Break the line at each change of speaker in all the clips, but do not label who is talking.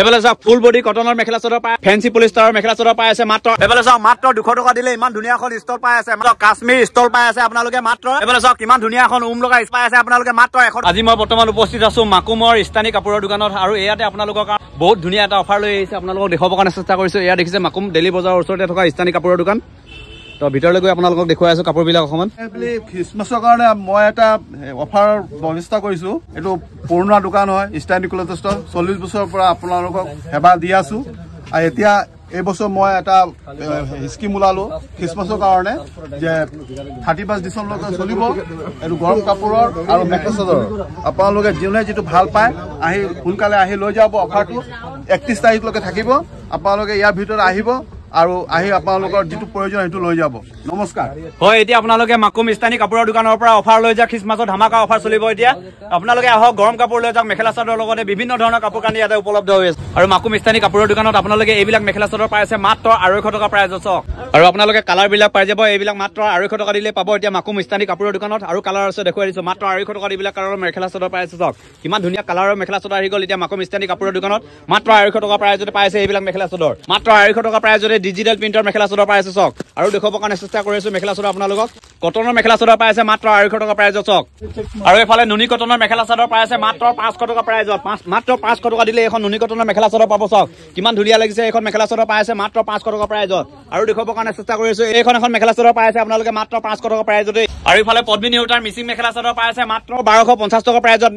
এফালে চাওক full body কটনৰ মেখেলা চাদৰ পায়, ফেন্সি পলিষ্টাৰৰ মেখেলা চাদৰ পাই আছে মাত্ৰ। এফালে চাওক মাত্ৰ 200 টকা দিলে ইমান ধুনীয়া এখন ষ্টল পাই আছে, মাত্ৰ কাশ্মীৰ ষ্টল পাই আছে আপোনালোকে মাত্ৰ। এফালে চাওক কিমান ধুনীয়া এখন উম লগা পাই আছে আপোনালোকে মাত্ৰ 100। আজি মই বৰ্তমান উপস্থিত আছো মাকুমৰ স্থানী কাপোৰৰ দোকানত আৰু ইয়াতে আপোনালোকৰ বহুত ধুনীয়া এটা অফাৰ লৈ আহিছে, আপোনালোকক দেখাবৰ কাৰণে চেষ্টা কৰিছো। এয়া দেখিছে মাকুম ডেইলি বজাৰৰ ওচৰতে থকা স্থানী কাপোৰৰ দোকান। তো ভিতৰলৈ গৈ আপোনালোকক দেখুৱাই আছো কাপোৰবিলাক অকমান।
খ্ৰীষ্টমাছৰ কাৰণে মই এটা অফাৰ ব্যৱস্থা কৰিছো। এইটো পুৰণা দোকান হয়, স্থানী ক্লথ ষ্টৰ। 40 বছৰৰ পৰা আপোনালোকক সেৱা দি আছো আৰু এতিয়া এই বছৰ মই এটা স্কিম ওলালো খ্ৰীষ্টমাছৰ কাৰণে যে 31 ডিচেম্বৰলৈকে চলিব। এইটো গৰম কাপোৰৰ আৰু মেখেলা চাদৰ। আপোনালোকে যোনে যিটো ভাল পায় আহি সোনকালে আহি লৈ যাব। অফাৰটো 31 তাৰিখলৈকে থাকিব। আপোনালোকে ইয়াৰ ভিতৰত আহিব আৰু আহি আপোনালোকৰ যিটো প্ৰয়োজন সেইটো লৈ যাব। নমস্কাৰ।
হয়, এতিয়া আপোনালোকে মাকুম স্থানী কাপোৰৰ দোকানৰ পৰা অফাৰ লৈ যাওক। খ্ৰীষ্টমাছৰ ধামাকা অফাৰ চলিব এতিয়া। আপোনালোকে আহক, গৰম কাপোৰ লৈ যাওক, মেখেলা চাদৰ লগতে বিভিন্ন ধৰণৰ কাপোৰ কানি ইয়াতে উপলব্ধ হৈ আছে। আৰু মাকুম স্থানী কাপোৰৰ দোকানত আপোনালোকে এইবিলাক মেখেলা চাদৰ পাই আছে মাত্ৰ 250 টকা প্ৰাইজত চাওক। আৰু আপোনালোকে কালাৰ বিলাক পাই যাব, এইবিলাক মাত্ৰ 250 টকা দিলে পাব এতিয়া মাকুম স্থানী কাপোৰৰ দোকানত। আৰু কালাৰ আছে দেখুৱাই দিছো, মাত্ৰ 250 টকা দিবিলাক কালাৰৰ মেখেলা চাদৰ পাই আছে চাওক। কিমান ধুনীয়া কালাৰৰ মেখেলা চাদৰ আহি গ'ল এতিয়া মাকুম স্থানী কাপোৰৰ দোকানত। মাত্ৰ 250 টকা প্ৰাইজতে পাই আছে এইবিলাক মেখেলা চাদৰ। মাত্ৰ 250 টকা প্ৰাইজতে ডিজিটেল প্ৰিন্টৰ মেখেলা চাদৰ পাই আছে চাওক। আৰু দেখুৱাবৰ কাৰণে চেষ্টা কৰি আছো মেখেলা চাদৰ আপোনালোকক। কটনৰ মেখেলা চাদৰ পাই আছে মাত্ৰ 250 টকা প্ৰাইজত চাওক। আৰু এইফালে নুনি কটনৰ মেখেলা চাদৰ পাই আছে মাত্ৰ 500 টকা প্ৰাইজত। মাত্ৰ 500 টকা দিলে এখন নুনি কটনৰ মেখেলা চাদৰ পাব চাওক। কিমান ধুনীয়া লাগিছে এইখন মেখেলা চাদৰ পাই আছে মাত্ৰ 500 টকা প্ৰাইজত। আৰু দেখুৱাবৰ কাৰণে চেষ্টা কৰি আছো এইখন এখন মেখেলা চাদৰ পাই আছে আপোনালোকে মাত্ৰ 500 টকা প্ৰাইজতে। আৰু ইফালে পদ্মিনী সূতাৰ মিচিং মেখেলা চাদৰ পাই আছে মাত্ৰ 1250 টকা প্ৰাইজত।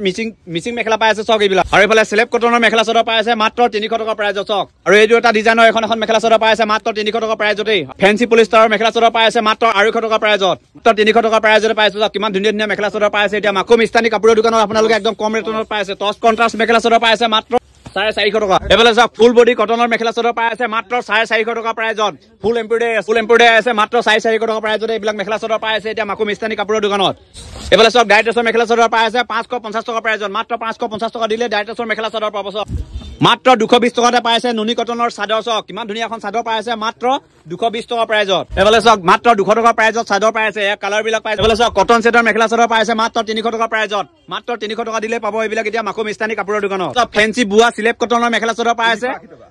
মিচিং মেখেলা পাই আছে চাওক এইবিলাক। আৰু ইফালে চেলেব কটনৰ মেখেলা চাদৰ পাই আছে মাত্ৰ 300 টকা প্ৰাইজত চাওক। আৰু এইটো এটা ডিজাইনৰ এখন মেখেলা চাদৰ পাই আছে মাত্ৰ 300 টকা প্ৰাইজতে। ফেন্সি পলিষ্টাৰৰ মেখেলা চাদৰ পাই আছে মাত্ৰ 250 টকা প্ৰাইজত। 300 টকা প্ৰাইজতে পাইছো চাওক। কিমান ধুনীয়া ধুনীয়া মেখেলা চাদৰ পাই আছে এতিয়া মাকুম স্থানী কাপোৰৰ দোকানত আপোনালোকে একদম কম ৰেটত পাই আছে। টচ কন্ট্ৰাষ্ট মেখেলা চাদৰ পাই আছে মাত্ৰ 450 টকা। এফালে চাওক ফুল বডি কটনৰ মেখেলা চাদৰ পাই আছে মাত্ৰ 450 টকা প্ৰাইজত। ফুল এমব্ৰইডাৰী আছে মাত্ৰ 450 টকা প্ৰাইজত। এইবিলাক মেখেলা চাদৰ পাই আছে এতিয়া মাকুম স্থানী কাপোৰৰ দোকানত। এফালে চাওক ডাইৰেক্টৰ মেখেলা চাদৰ পাই আছে 550 টকা প্ৰাইজত। মাত্ৰ 550 টকা দিলে ডাইৰেক্টৰ মেখেলা চাদৰ পাব চাওক। মাত্ৰ 220 টকাতে পাই আছে নুনি কটনৰ চাদৰ চাওক। কিমান ধুনীয়া এখন চাদৰ পাই আছে মাত্ৰ 220 টকা প্ৰাইজত। এফালে চাওক মাত্ৰ 200 টকা প্ৰাইজত চাদৰ পাই আছে। এই কালাৰ বিলাক পাই আছে। এফালে চাওক কটন সেটৰ মেখেলা চাদৰ পাই আছে মাত্ৰ 300 টকা প্ৰাইজত। মাত্ৰ 300 টকা দিলে পাব এইবিলাক এতিয়া মাকুম স্থানী কাপোৰৰ দোকানত। ফেন্সি বুৱা চিলেপ কটনৰ মেখেলা চাদৰ পাই আছে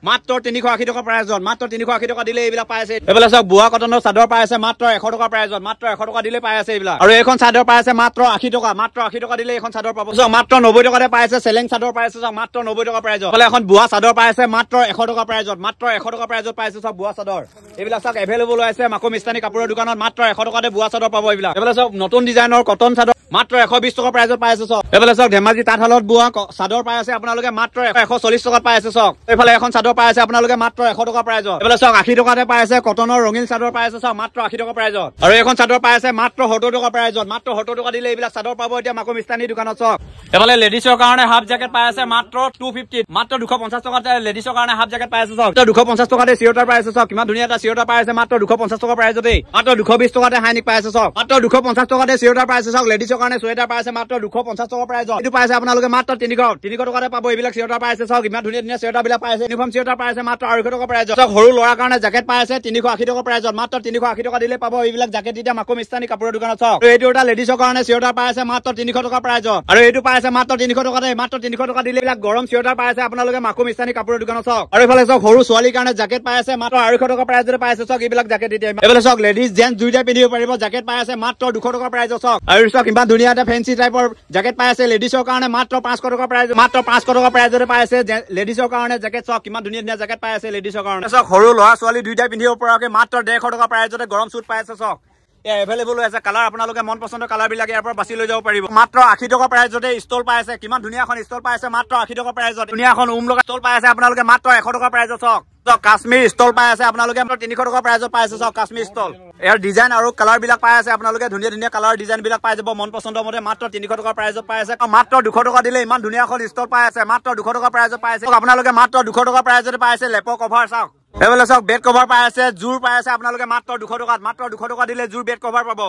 মাত্ৰ 380 টকা প্ৰাইজত। মাত্ৰ 380 টকা দিলে এইবিলাক পাই আছে। এফালে চাওক বুৱা কটনৰ চাদৰ পাই আছে মাত্ৰ 100 টকা প্ৰাইজত। মাত্ৰ 100 টকা দিলে পাই আছে এইবিলাক। আৰু এইখন চাদৰ পাই আছে মাত্ৰ 80 টকা। মাত্ৰ 80 টকা দিলে এইখন চাদৰ পাব চাওক। মাত্ৰ 90 টকাতে পাই আছে চেলেং চাদৰ পাই আছে চাওক মাত্ৰ 90 টকা প্ৰাইজত। এফালে এখন বুৱা চাদৰ পাই আছে মাত্ৰ 100 টকা প্ৰাইজত। মাত্ৰ 100 টকা প্ৰাইজত পাইছে চাওক বুৱা চাদৰ। এইবিলাক চাওক এভেইলেবল হৈ আছে মাকুম স্থানী কাপোৰৰ দোকানত। মাত্ৰ 100 টকাতে বুৱা চাদৰ পাব এইবিলাক। এফালে চাওক নতুন ডিজাইনৰ কটন চাদৰ মাত্ৰ 120 টকা প্ৰাইজত পাই আছে চাওক। এফালে চাওক ধেমাজি তাঁতশালত বোৱা চাদৰ পাই আছে আপোনালোকে মাত্ৰ 140 টকাত পাই আছে চাওক। এইফালে এখন চাদৰ পাই আছে আপোনালোকে মাত্ৰ 100 টকা প্ৰাইজত। এফালে চাওক 80 টকাতে পাই আছে কটনৰ ৰঙীন চাদৰ পাই আছে চাওক মাত্ৰ 80 টকা প্ৰাইজত। আৰু এখন চাদৰ পাই আছে মাত্ৰ 70 টকা প্ৰাইজত। মাত্ৰ 70 টকা দিলে এইবিলাক চাদৰ পাব এতিয়া মাকুম স্থানী দোকানত চাওক। এফালে লেডিছৰ কাৰণে হাফ জেকেট পাই আছে মাত্ৰ 250। মাত্ৰ 250 টকাতে লেডিছৰ কাৰণে হাফ জেকেট পাই আছে চাওক। 250 টকাতে চিৰটাৰ পাই আছে চাওক। কিমান ধুনীয়া এটা চিৰটাৰ পাই আছে মাত্ৰ 250 টকা প্ৰাইজতে। মাত্ৰ 220 টকাতে হাইনিক পাই আছে চাওক। মাত্ৰ 250 টকাতে চিৰটাৰ পাই আছে চাওক। লেডিছৰ কাৰণে চুৱেটাৰ পাই আছে মাত্ৰ 250 টকা প্ৰাইজত। এইটো পাই আছে আপোনালোকে মাত্ৰ 300 টকাতে পাব এইবিলাক চিৰটাৰ পাই আছে চাওক। ইমান ধুনীয়া ধুনীয়া চিৰটাৰ বিলাক পাই আছে। ইউনিফৰ্ম চিৰটাৰ পাই আছে মাত্ৰ 250 টকা প্ৰাইজত। সৰু ল'ৰাৰ কাৰণে জেকেট পাই আছে 380 টকা প্ৰাইজত। মাত্ৰ 380 টকা দিলে পাব এইবিলাক জেকেট এতিয়া মাকুম স্থানী কাপোৰৰ দোকানত চাওক। আৰু এইটো এটা লেডিছৰ কাৰণে চিৰটাৰ পাই আছে মাত্ৰ 300 টকা প্ৰাইজত। আৰু এইটো পাই আছে মাত্ৰ 300 টকাতে। মাত্ৰ 300 টকা দিলে এইবিলাক গৰম চিৰটাৰ পাই আছে আপোনালোকে মাকুম স্থানী কাপোৰৰ দোকানত চাওক। আৰু এইফালে চাওক সৰু ছোৱালীৰ কাৰণে জেকেট পাই আছে মাত্ৰ 250 টকা প্ৰাইজতে পাই আছে চাওক। এইবিলাক জেকেট এতিয়া এইফালে চাওক লেডিজ জেন্টস দুইটাই পিন্ধিব পাৰিব। জেকেট পাই আছে মাত্ৰ 200 টকা প্ৰাইজত চাওক। আৰু চাওক ইমান ধুনীয়া এটা ফেন্সি টাইপৰ জেকেট পাই আছে লেডিছৰ কাৰণে মাত্ৰ 500 টকা প্ৰাইজ। মাত্ৰ 500 টকা প্ৰাইজতে পাই আছে লেডিছৰ কাৰণে জেকেট চাওক। কিমান ধুনীয়া ধুনীয়া জেকেট পাই আছে লেডিছৰ কাৰণে চাওক। সৰু ল'ৰা ছোৱালী দুইটাই পিন্ধিব পৰাকৈ মাত্ৰ 150 টকা প্ৰাইজতে গৰম চুট পাই আছে চাওক। এভেইলেবল হৈ আছে কালাৰ আপোনালোকে মন পচন্দৰ কালাৰ বিলাক ইয়াৰ পৰা বাছি লৈ যাব পাৰিব। মাত্ৰ 80 টকা প্ৰাইজতে ষ্টল পাই আছে। কিমান ধুনীয়া এখন ষ্টল পাই আছে মাত্ৰ 80 টকা প্ৰাইজত। ধুনীয়া এখন উম লগা ষ্টল পাই আছে আপোনালোকে মাত্ৰ 100 টকা প্ৰাইজত চাওক। কাশ্মীৰ ষ্টল পাই আছে আপোনালোকে 300 টকা প্ৰাইজত পাই আছে চাওক। কাশ্মীৰ ষ্টল ইয়াৰ ডিজাইন আৰু কালাৰ বিলাক পাই আছে আপোনালোকে ধুনীয়া ধুনীয়া কালাৰ ডিজাইন বিলাক পাই যাব মন পচন্দৰ মতে। মাত্ৰ 300 টকা প্ৰাইজত পাই আছে। মাত্ৰ 200 টকা দিলে ইমান ধুনীয়া এখন ষ্টল পাই আছে। মাত্ৰ 200 টকা প্ৰাইজত পাই আছে আপোনালোকে। মাত্ৰ 200 টকা প্ৰাইজতে পাই আছে লেপৰ কভাৰ চাওক। এইফালে চাওক বেড কভাৰ পাই আছে, জোৰ পাই আছে আপোনালোকে মাত্ৰ 200 টকাত। মাত্ৰ 200 টকা দিলে জোৰ বেড কভাৰ পাব।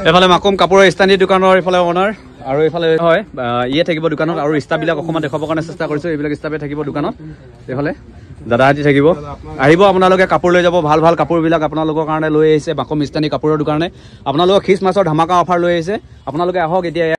এইফালে মাকুম কাপোৰৰ স্থানীয় দোকানৰ এইফালে অনাৰ আৰু এইফালে হয় ইয়ে থাকিব দোকানত। আৰু ষ্টাফবিলাক অকণমান দেখাবৰ কাৰণে চেষ্টা কৰিছোঁ। এইবিলাক ষ্টাফে থাকিব দোকানত। এইফালে দাদাহাতি থাকিব। আহিব আপোনালোকে কাপোৰ লৈ যাব। ভাল ভাল কাপোৰবিলাক আপোনালোকৰ কাৰণে লৈ আহিছে মাকুম স্থানীয় কাপোৰৰ দোকানে। আপোনালোকৰ খ্ৰীষ্টমাছৰ ধামাকা অফাৰ লৈ আহিছে। আপোনালোকে আহক এতিয়া।